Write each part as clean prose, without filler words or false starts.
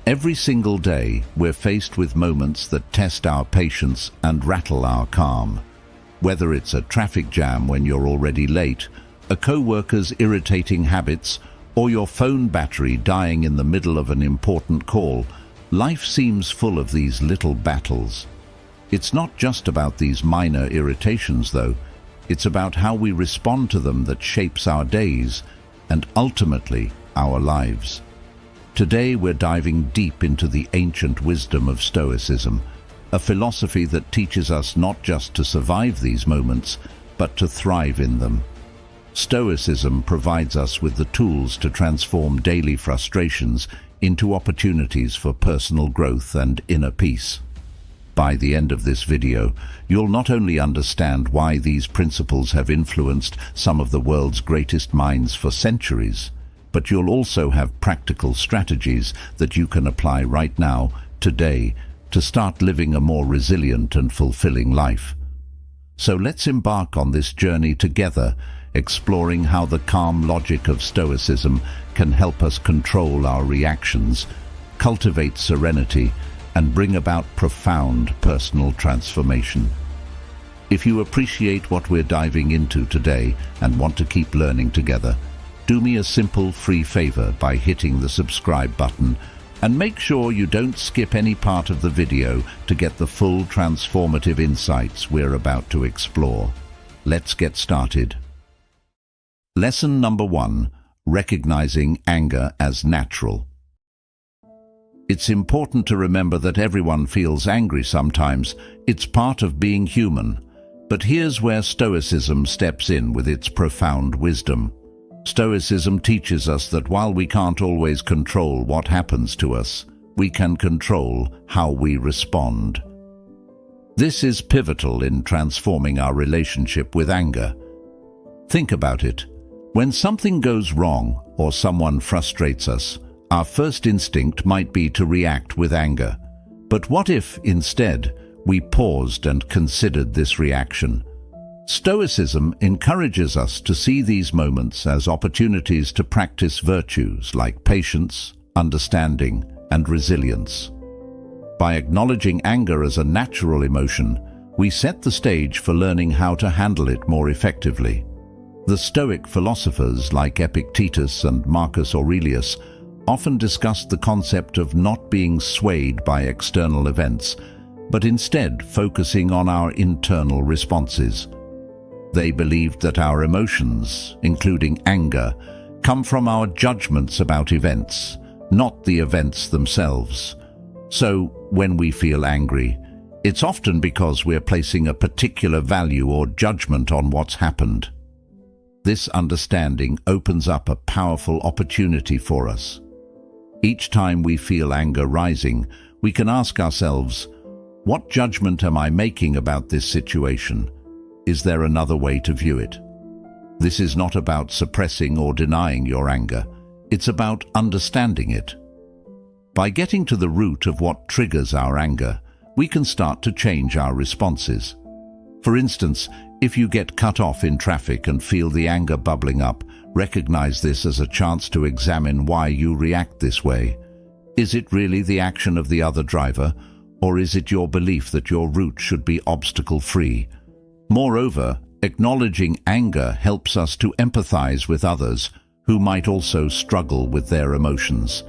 Every single day, we're faced with moments that test our patience and rattle our calm. Whether it's a traffic jam when you're already late, a co-worker's irritating habits, or your phone battery dying in the middle of an important call, life seems full of these little battles. It's not just about these minor irritations, though. It's about how we respond to them that shapes our days and ultimately our lives. Today we're diving deep into the ancient wisdom of Stoicism, a philosophy that teaches us not just to survive these moments, but to thrive in them. Stoicism provides us with the tools to transform daily frustrations into opportunities for personal growth and inner peace. By the end of this video, you'll not only understand why these principles have influenced some of the world's greatest minds for centuries, but you'll also have practical strategies that you can apply right now, today, to start living a more resilient and fulfilling life. So let's embark on this journey together, exploring how the calm logic of Stoicism can help us control our reactions, cultivate serenity, and bring about profound personal transformation. If you appreciate what we're diving into today and want to keep learning together, do me a simple free favor by hitting the subscribe button, and make sure you don't skip any part of the video to get the full transformative insights we're about to explore. Let's get started. Lesson number 1: recognizing anger as natural. It's important to remember that everyone feels angry sometimes. It's part of being human. But here's where Stoicism steps in with its profound wisdom. Stoicism teaches us that while we can't always control what happens to us, we can control how we respond. This is pivotal in transforming our relationship with anger. Think about it. When something goes wrong or someone frustrates us, our first instinct might be to react with anger. But what if, instead, we paused and considered this reaction? Stoicism encourages us to see these moments as opportunities to practice virtues like patience, understanding, and resilience. By acknowledging anger as a natural emotion, we set the stage for learning how to handle it more effectively. The Stoic philosophers like Epictetus and Marcus Aurelius often discussed the concept of not being swayed by external events, but instead focusing on our internal responses. They believed that our emotions, including anger, come from our judgments about events, not the events themselves. So, when we feel angry, it's often because we're placing a particular value or judgment on what's happened. This understanding opens up a powerful opportunity for us. Each time we feel anger rising, we can ask ourselves, what judgment am I making about this situation? Is there another way to view it? This is not about suppressing or denying your anger. It's about understanding it. By getting to the root of what triggers our anger, we can start to change our responses. For instance, if you get cut off in traffic and feel the anger bubbling up, recognize this as a chance to examine why you react this way. Is it really the action of the other driver, or is it your belief that your route should be obstacle-free? Moreover, acknowledging anger helps us to empathize with others who might also struggle with their emotions.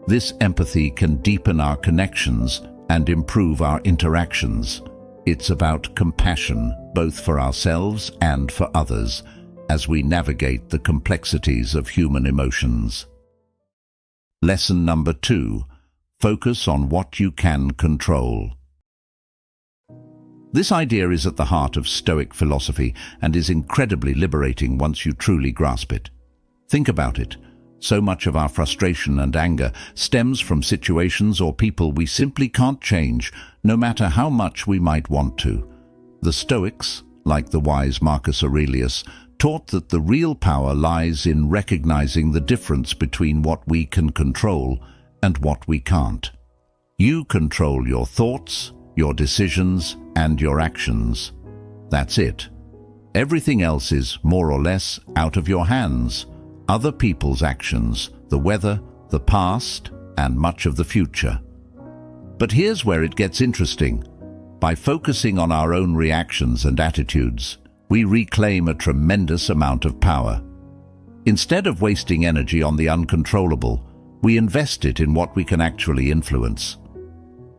This empathy can deepen our connections and improve our interactions. It's about compassion, both for ourselves and for others, as we navigate the complexities of human emotions. Lesson number 2: focus on what you can control. This idea is at the heart of Stoic philosophy and is incredibly liberating once you truly grasp it. Think about it. So much of our frustration and anger stems from situations or people we simply can't change, no matter how much we might want to. The Stoics, like the wise Marcus Aurelius, taught that the real power lies in recognizing the difference between what we can control and what we can't. You control your thoughts, your decisions, and your actions. That's it. Everything else is more or less out of your hands. Other people's actions, the weather, the past, and much of the future. But here's where it gets interesting. By focusing on our own reactions and attitudes, we reclaim a tremendous amount of power. Instead of wasting energy on the uncontrollable, we invest it in what we can actually influence.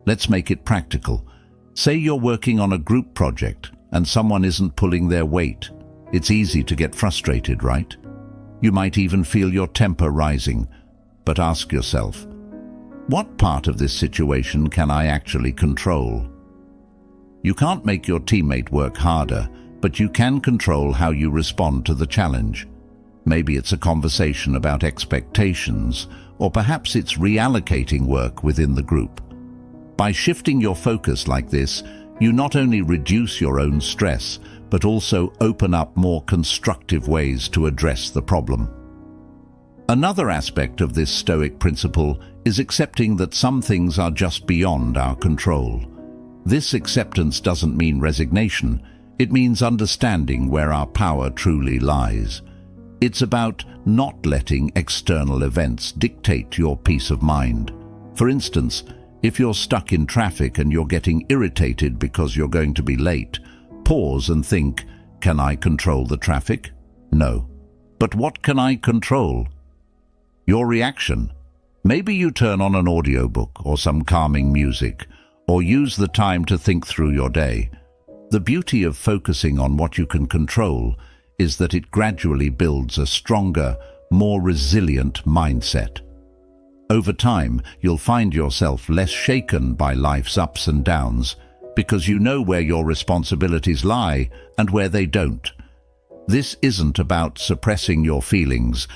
Let's make it practical. Say you're working on a group project and someone isn't pulling their weight. It's easy to get frustrated, right? You might even feel your temper rising, but ask yourself, what part of this situation can I actually control? You can't make your teammate work harder, but you can control how you respond to the challenge. Maybe it's a conversation about expectations, or perhaps it's reallocating work within the group. By shifting your focus like this, you not only reduce your own stress, but also open up more constructive ways to address the problem. Another aspect of this Stoic principle is accepting that some things are just beyond our control. This acceptance doesn't mean resignation, it means understanding where our power truly lies. It's about not letting external events dictate your peace of mind. For instance, if you're stuck in traffic and you're getting irritated because you're going to be late, pause and think, can I control the traffic? No. But what can I control? Your reaction. Maybe you turn on an audiobook or some calming music, or use the time to think through your day. The beauty of focusing on what you can control is that it gradually builds a stronger, more resilient mindset. Over time, you'll find yourself less shaken by life's ups and downs because you know where your responsibilities lie and where they don't. This isn't about suppressing your feelings,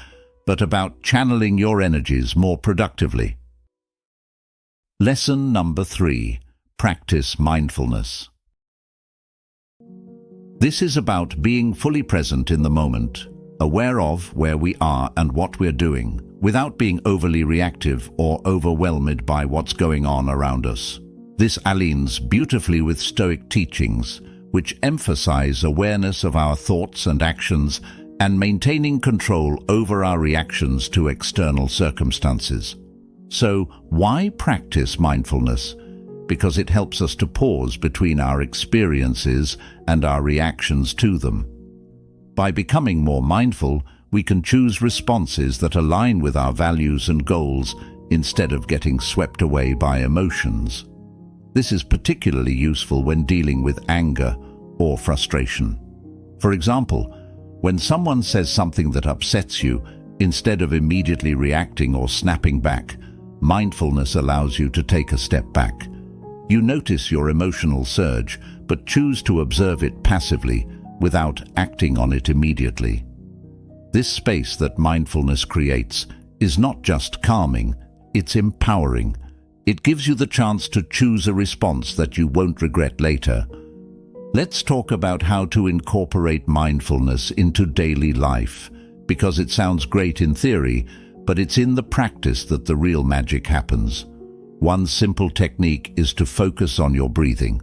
but about channeling your energies more productively. Lesson number 3. Practice mindfulness. This is about being fully present in the moment, aware of where we are and what we're doing, without being overly reactive or overwhelmed by what's going on around us. This aligns beautifully with Stoic teachings, which emphasize awareness of our thoughts and actions and maintaining control over our reactions to external circumstances. So, why practice mindfulness? Because it helps us to pause between our experiences and our reactions to them. By becoming more mindful, we can choose responses that align with our values and goals instead of getting swept away by emotions. This is particularly useful when dealing with anger or frustration. For example, when someone says something that upsets you, instead of immediately reacting or snapping back, mindfulness allows you to take a step back. You notice your emotional surge, but choose to observe it passively without acting on it immediately. This space that mindfulness creates is not just calming, it's empowering. It gives you the chance to choose a response that you won't regret later. Let's talk about how to incorporate mindfulness into daily life, because it sounds great in theory, but it's in the practice that the real magic happens. One simple technique is to focus on your breathing.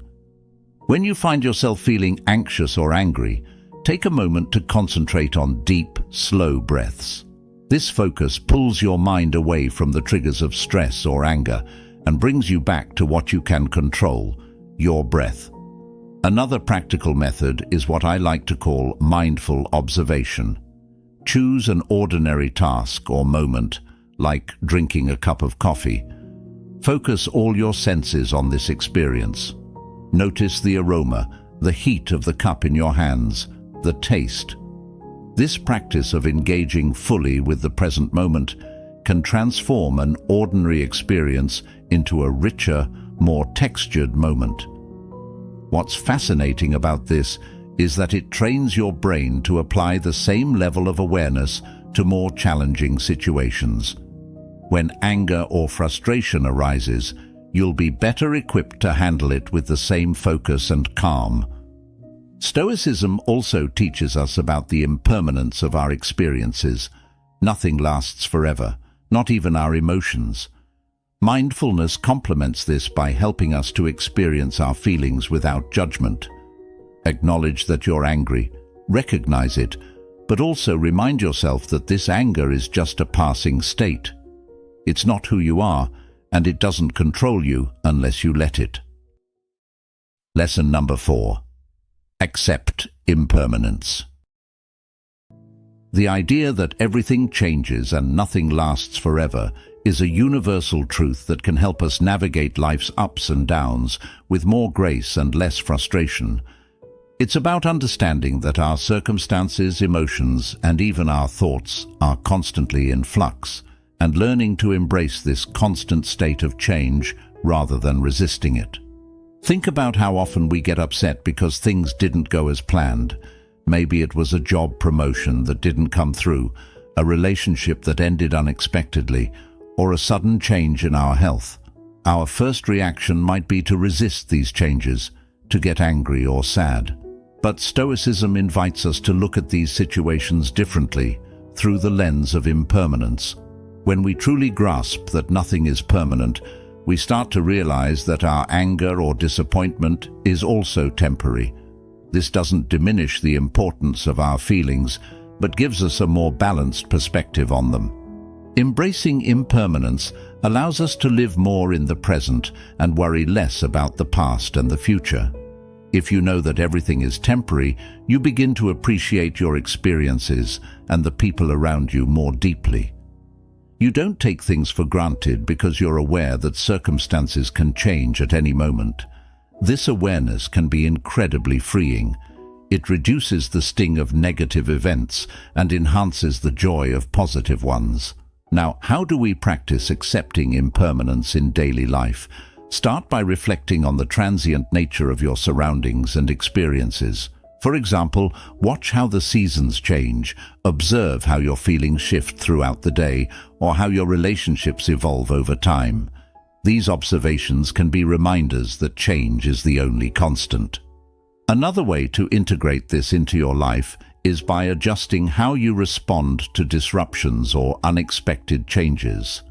When you find yourself feeling anxious or angry, take a moment to concentrate on deep, slow breaths. This focus pulls your mind away from the triggers of stress or anger and brings you back to what you can control, your breath. Another practical method is what I like to call mindful observation. Choose an ordinary task or moment, like drinking a cup of coffee. Focus all your senses on this experience. Notice the aroma, the heat of the cup in your hands, the taste. This practice of engaging fully with the present moment can transform an ordinary experience into a richer, more textured moment. What's fascinating about this is that it trains your brain to apply the same level of awareness to more challenging situations. When anger or frustration arises, you'll be better equipped to handle it with the same focus and calm. Stoicism also teaches us about the impermanence of our experiences. Nothing lasts forever, not even our emotions. Mindfulness complements this by helping us to experience our feelings without judgment. Acknowledge that you're angry, recognize it, but also remind yourself that this anger is just a passing state. It's not who you are, and it doesn't control you unless you let it. Lesson number 4. Accept impermanence. The idea that everything changes and nothing lasts forever is a universal truth that can help us navigate life's ups and downs with more grace and less frustration. It's about understanding that our circumstances, emotions, and even our thoughts are constantly in flux, and learning to embrace this constant state of change rather than resisting it. Think about how often we get upset because things didn't go as planned. Maybe it was a job promotion that didn't come through, a relationship that ended unexpectedly, or a sudden change in our health. Our first reaction might be to resist these changes, to get angry or sad. But Stoicism invites us to look at these situations differently, through the lens of impermanence. When we truly grasp that nothing is permanent, we start to realize that our anger or disappointment is also temporary. This doesn't diminish the importance of our feelings, but gives us a more balanced perspective on them. Embracing impermanence allows us to live more in the present and worry less about the past and the future. If you know that everything is temporary, you begin to appreciate your experiences and the people around you more deeply. You don't take things for granted because you're aware that circumstances can change at any moment. This awareness can be incredibly freeing. It reduces the sting of negative events and enhances the joy of positive ones. Now, how do we practice accepting impermanence in daily life? Start by reflecting on the transient nature of your surroundings and experiences. For example, watch how the seasons change, observe how your feelings shift throughout the day, or how your relationships evolve over time. These observations can be reminders that change is the only constant. Another way to integrate this into your life is by adjusting how you respond to disruptions or unexpected changes.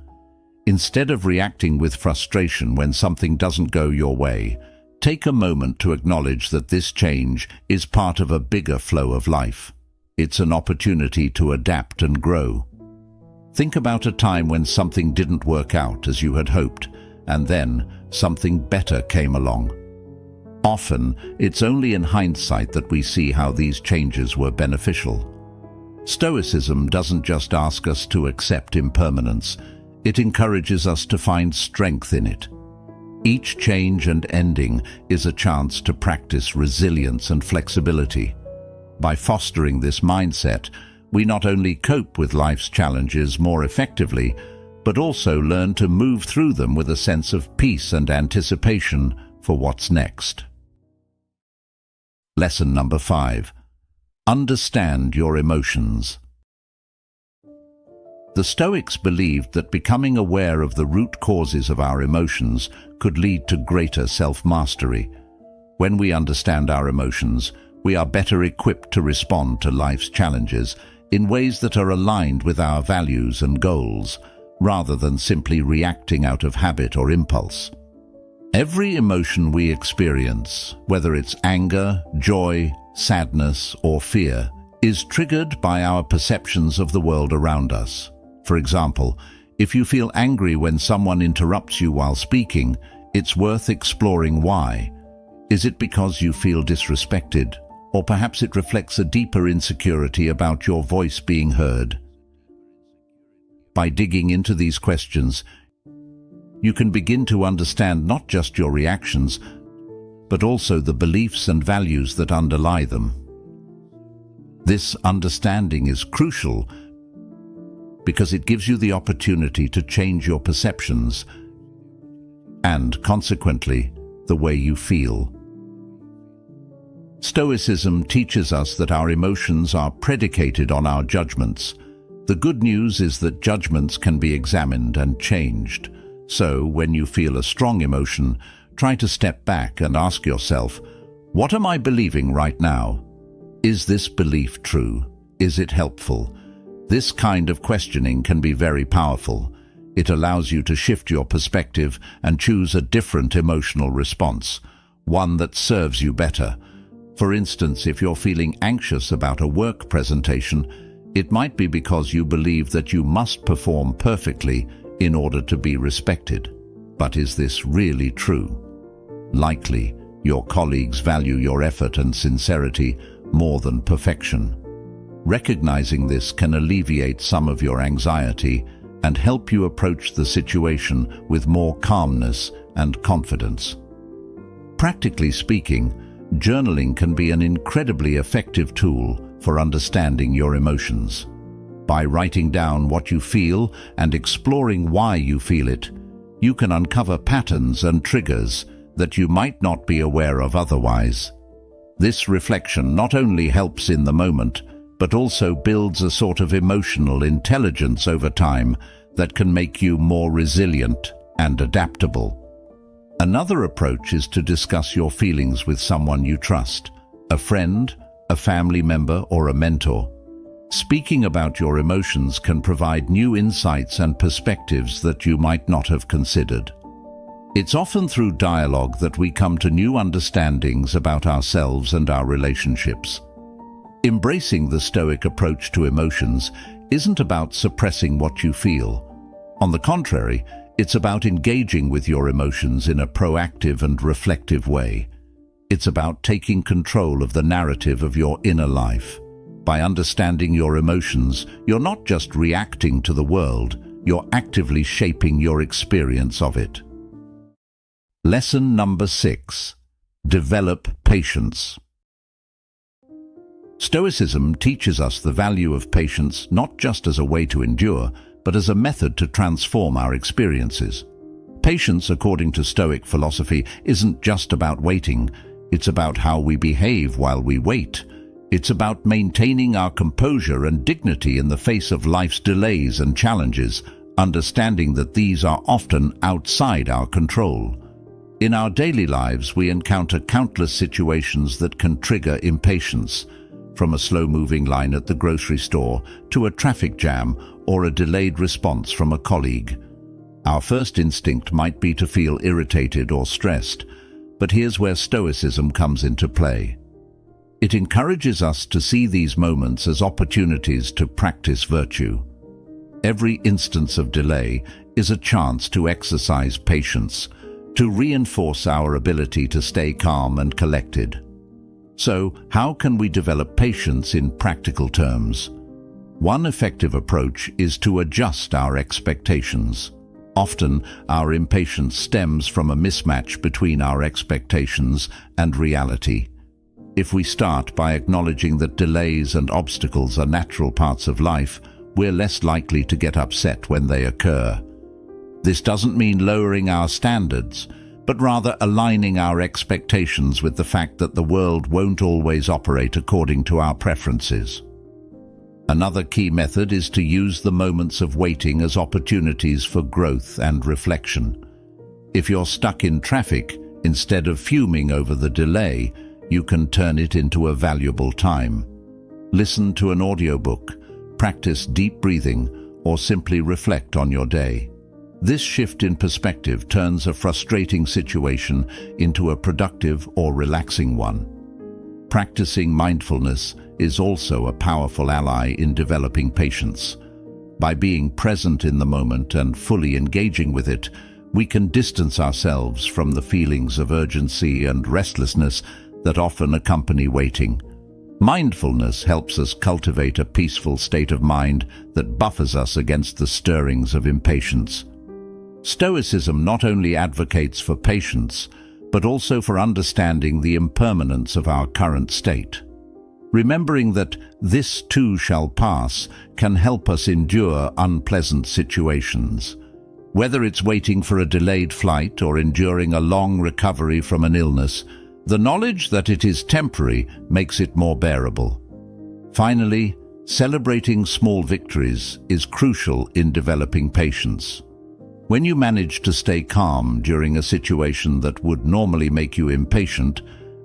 Instead of reacting with frustration when something doesn't go your way, take a moment to acknowledge that this change is part of a bigger flow of life. It's an opportunity to adapt and grow. Think about a time when something didn't work out as you had hoped, and then something better came along. Often, it's only in hindsight that we see how these changes were beneficial. Stoicism doesn't just ask us to accept impermanence, it encourages us to find strength in it. Each change and ending is a chance to practice resilience and flexibility. By fostering this mindset, we not only cope with life's challenges more effectively, but also learn to move through them with a sense of peace and anticipation for what's next. Lesson number 5. Understand your emotions. The Stoics believed that becoming aware of the root causes of our emotions could lead to greater self-mastery. When we understand our emotions, we are better equipped to respond to life's challenges in ways that are aligned with our values and goals, rather than simply reacting out of habit or impulse. Every emotion we experience, whether it's anger, joy, sadness, or fear, is triggered by our perceptions of the world around us. For example, if you feel angry when someone interrupts you while speaking, it's worth exploring why. Is it because you feel disrespected? Or perhaps it reflects a deeper insecurity about your voice being heard? By digging into these questions, you can begin to understand not just your reactions, but also the beliefs and values that underlie them. This understanding is crucial because it gives you the opportunity to change your perceptions and, consequently, the way you feel. Stoicism teaches us that our emotions are predicated on our judgments. The good news is that judgments can be examined and changed. So, when you feel a strong emotion, try to step back and ask yourself, what am I believing right now? Is this belief true? Is it helpful? This kind of questioning can be very powerful. It allows you to shift your perspective and choose a different emotional response, one that serves you better. For instance, if you're feeling anxious about a work presentation, it might be because you believe that you must perform perfectly in order to be respected. But is this really true? Likely, your colleagues value your effort and sincerity more than perfection. Recognizing this can alleviate some of your anxiety and help you approach the situation with more calmness and confidence. Practically speaking, journaling can be an incredibly effective tool for understanding your emotions. By writing down what you feel and exploring why you feel it, you can uncover patterns and triggers that you might not be aware of otherwise. This reflection not only helps in the moment, but also builds a sort of emotional intelligence over time that can make you more resilient and adaptable. Another approach is to discuss your feelings with someone you trust, a friend, a family member, or a mentor. Speaking about your emotions can provide new insights and perspectives that you might not have considered. It's often through dialogue that we come to new understandings about ourselves and our relationships. Embracing the Stoic approach to emotions isn't about suppressing what you feel. On the contrary, it's about engaging with your emotions in a proactive and reflective way. It's about taking control of the narrative of your inner life. By understanding your emotions, you're not just reacting to the world, you're actively shaping your experience of it. Lesson number 6. Develop patience. Stoicism teaches us the value of patience not just as a way to endure, but as a method to transform our experiences. Patience, according to Stoic philosophy, isn't just about waiting. It's about how we behave while we wait. It's about maintaining our composure and dignity in the face of life's delays and challenges, understanding that these are often outside our control. In our daily lives, we encounter countless situations that can trigger impatience, from a slow-moving line at the grocery store to a traffic jam or a delayed response from a colleague. Our first instinct might be to feel irritated or stressed, but here's where Stoicism comes into play. It encourages us to see these moments as opportunities to practice virtue. Every instance of delay is a chance to exercise patience, to reinforce our ability to stay calm and collected. So, how can we develop patience in practical terms? One effective approach is to adjust our expectations. Often, our impatience stems from a mismatch between our expectations and reality. If we start by acknowledging that delays and obstacles are natural parts of life, we're less likely to get upset when they occur. This doesn't mean lowering our standards, but rather aligning our expectations with the fact that the world won't always operate according to our preferences. Another key method is to use the moments of waiting as opportunities for growth and reflection. If you're stuck in traffic, instead of fuming over the delay, you can turn it into a valuable time. Listen to an audiobook, practice deep breathing, or simply reflect on your day. This shift in perspective turns a frustrating situation into a productive or relaxing one. Practicing mindfulness is also a powerful ally in developing patience. By being present in the moment and fully engaging with it, we can distance ourselves from the feelings of urgency and restlessness that often accompany waiting. Mindfulness helps us cultivate a peaceful state of mind that buffers us against the stirrings of impatience. Stoicism not only advocates for patience, but also for understanding the impermanence of our current state. Remembering that this too shall pass can help us endure unpleasant situations. Whether it's waiting for a delayed flight or enduring a long recovery from an illness, the knowledge that it is temporary makes it more bearable. Finally, celebrating small victories is crucial in developing patience. When you manage to stay calm during a situation that would normally make you impatient,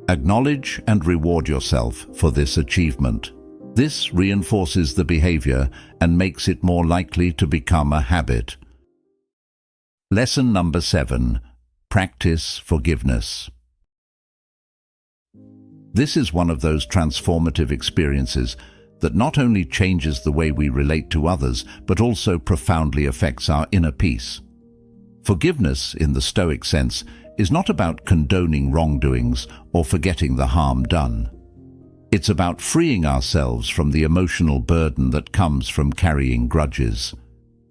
acknowledge and reward yourself for this achievement. This reinforces the behavior and makes it more likely to become a habit. Lesson number 7. Practice forgiveness. This is one of those transformative experiences that not only changes the way we relate to others, but also profoundly affects our inner peace. Forgiveness, in the Stoic sense, is not about condoning wrongdoings or forgetting the harm done. It's about freeing ourselves from the emotional burden that comes from carrying grudges.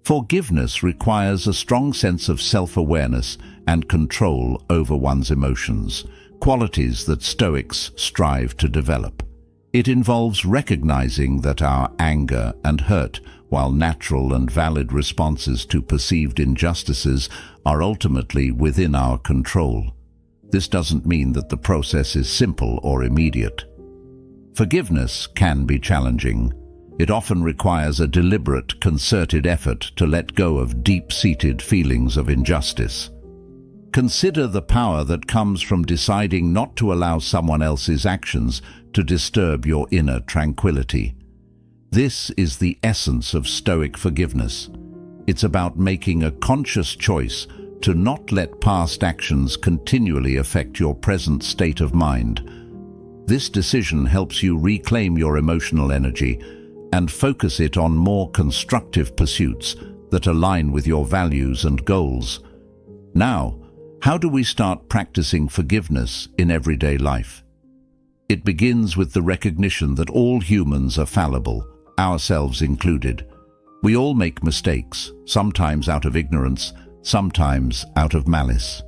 Forgiveness requires a strong sense of self-awareness and control over one's emotions, qualities that Stoics strive to develop. It involves recognizing that our anger and hurt, while natural and valid responses to perceived injustices, are ultimately within our control. This doesn't mean that the process is simple or immediate. Forgiveness can be challenging. It often requires a deliberate, concerted effort to let go of deep-seated feelings of injustice. Consider the power that comes from deciding not to allow someone else's actions to disturb your inner tranquility. This is the essence of Stoic forgiveness. It's about making a conscious choice to not let past actions continually affect your present state of mind. This decision helps you reclaim your emotional energy and focus it on more constructive pursuits that align with your values and goals. Now, how do we start practicing forgiveness in everyday life? It begins with the recognition that all humans are fallible, ourselves included. We all make mistakes, sometimes out of ignorance, sometimes out of malice.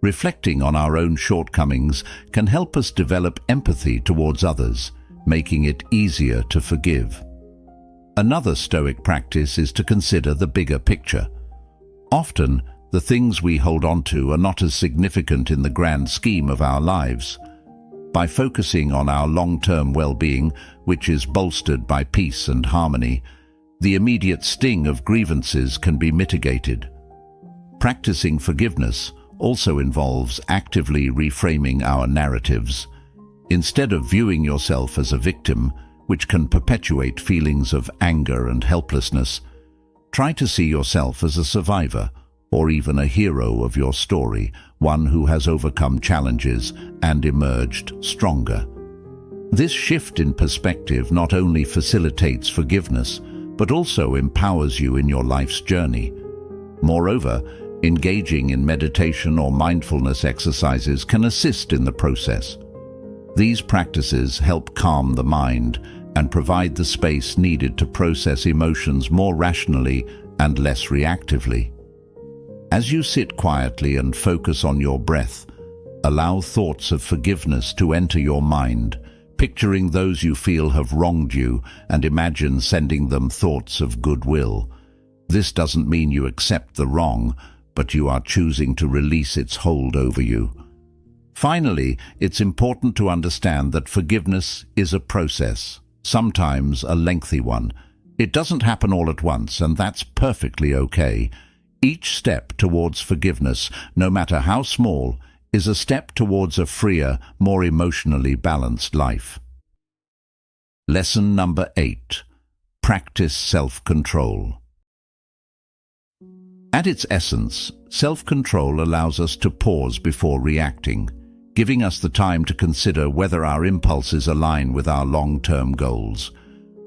Reflecting on our own shortcomings can help us develop empathy towards others, making it easier to forgive. Another Stoic practice is to consider the bigger picture. Often, the things we hold on to are not as significant in the grand scheme of our lives. By focusing on our long-term well-being, which is bolstered by peace and harmony, the immediate sting of grievances can be mitigated. Practicing forgiveness also involves actively reframing our narratives. Instead of viewing yourself as a victim, which can perpetuate feelings of anger and helplessness, try to see yourself as a survivor, or even a hero of your story, one who has overcome challenges and emerged stronger. This shift in perspective not only facilitates forgiveness, but also empowers you in your life's journey. Moreover, engaging in meditation or mindfulness exercises can assist in the process. These practices help calm the mind and provide the space needed to process emotions more rationally and less reactively. As you sit quietly and focus on your breath, allow thoughts of forgiveness to enter your mind, picturing those you feel have wronged you, and imagine sending them thoughts of goodwill. This doesn't mean you accept the wrong, but you are choosing to release its hold over you. Finally, it's important to understand that forgiveness is a process, sometimes a lengthy one. It doesn't happen all at once, and that's perfectly okay. Each step towards forgiveness, no matter how small, is a step towards a freer, more emotionally balanced life. Lesson number 8. Practice self-control. At its essence, self-control allows us to pause before reacting, giving us the time to consider whether our impulses align with our long-term goals.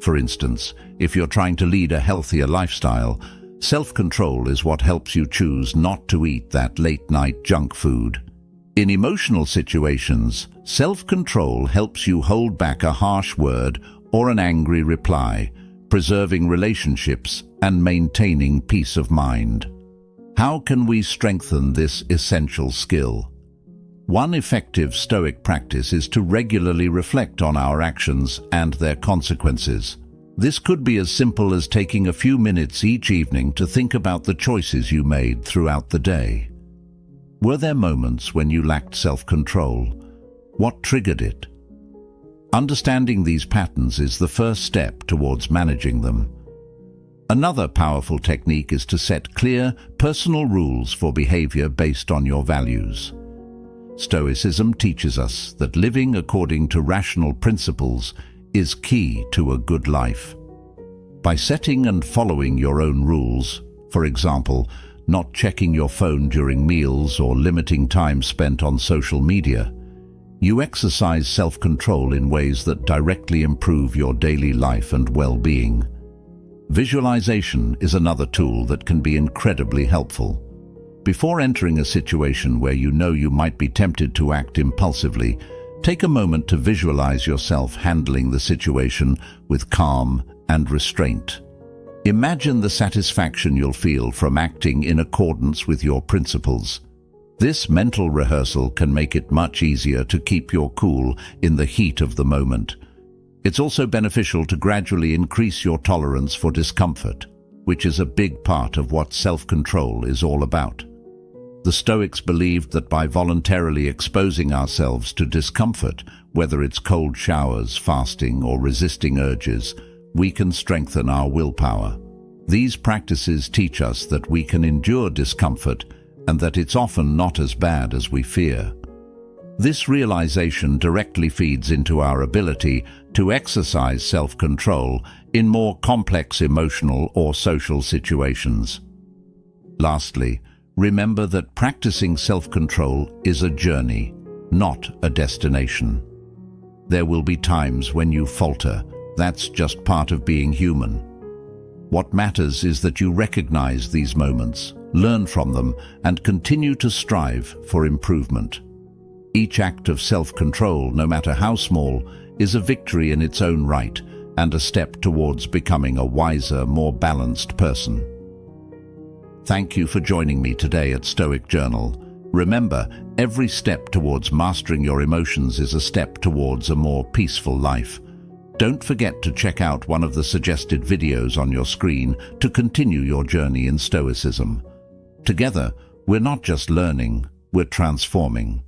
For instance, if you're trying to lead a healthier lifestyle, self-control is what helps you choose not to eat that late-night junk food. In emotional situations, self-control helps you hold back a harsh word or an angry reply, preserving relationships and maintaining peace of mind. How can we strengthen this essential skill? One effective Stoic practice is to regularly reflect on our actions and their consequences. This could be as simple as taking a few minutes each evening to think about the choices you made throughout the day. Were there moments when you lacked self-control? What triggered it? Understanding these patterns is the first step towards managing them. Another powerful technique is to set clear, personal rules for behavior based on your values. Stoicism teaches us that living according to rational principles is key to a good life. By setting and following your own rules, for example, not checking your phone during meals or limiting time spent on social media, You exercise self-control in ways that directly improve your daily life and well-being. Visualization is another tool that can be incredibly helpful. Before entering a situation where you know you might be tempted to act impulsively, take a moment to visualize yourself handling the situation with calm and restraint. Imagine the satisfaction you'll feel from acting in accordance with your principles. This mental rehearsal can make it much easier to keep your cool in the heat of the moment. It's also beneficial to gradually increase your tolerance for discomfort, which is a big part of what self-control is all about. The Stoics believed that by voluntarily exposing ourselves to discomfort, whether it's cold showers, fasting, or resisting urges, we can strengthen our willpower. These practices teach us that we can endure discomfort and that it's often not as bad as we fear. This realization directly feeds into our ability to exercise self-control in more complex emotional or social situations. Lastly, remember that practicing self-control is a journey, not a destination. There will be times when you falter. That's just part of being human. What matters is that you recognize these moments, learn from them, and continue to strive for improvement. Each act of self-control, no matter how small, is a victory in its own right and a step towards becoming a wiser, more balanced person. Thank you for joining me today at Stoic Journal. Remember, every step towards mastering your emotions is a step towards a more peaceful life. Don't forget to check out one of the suggested videos on your screen to continue your journey in Stoicism. Together, we're not just learning, we're transforming.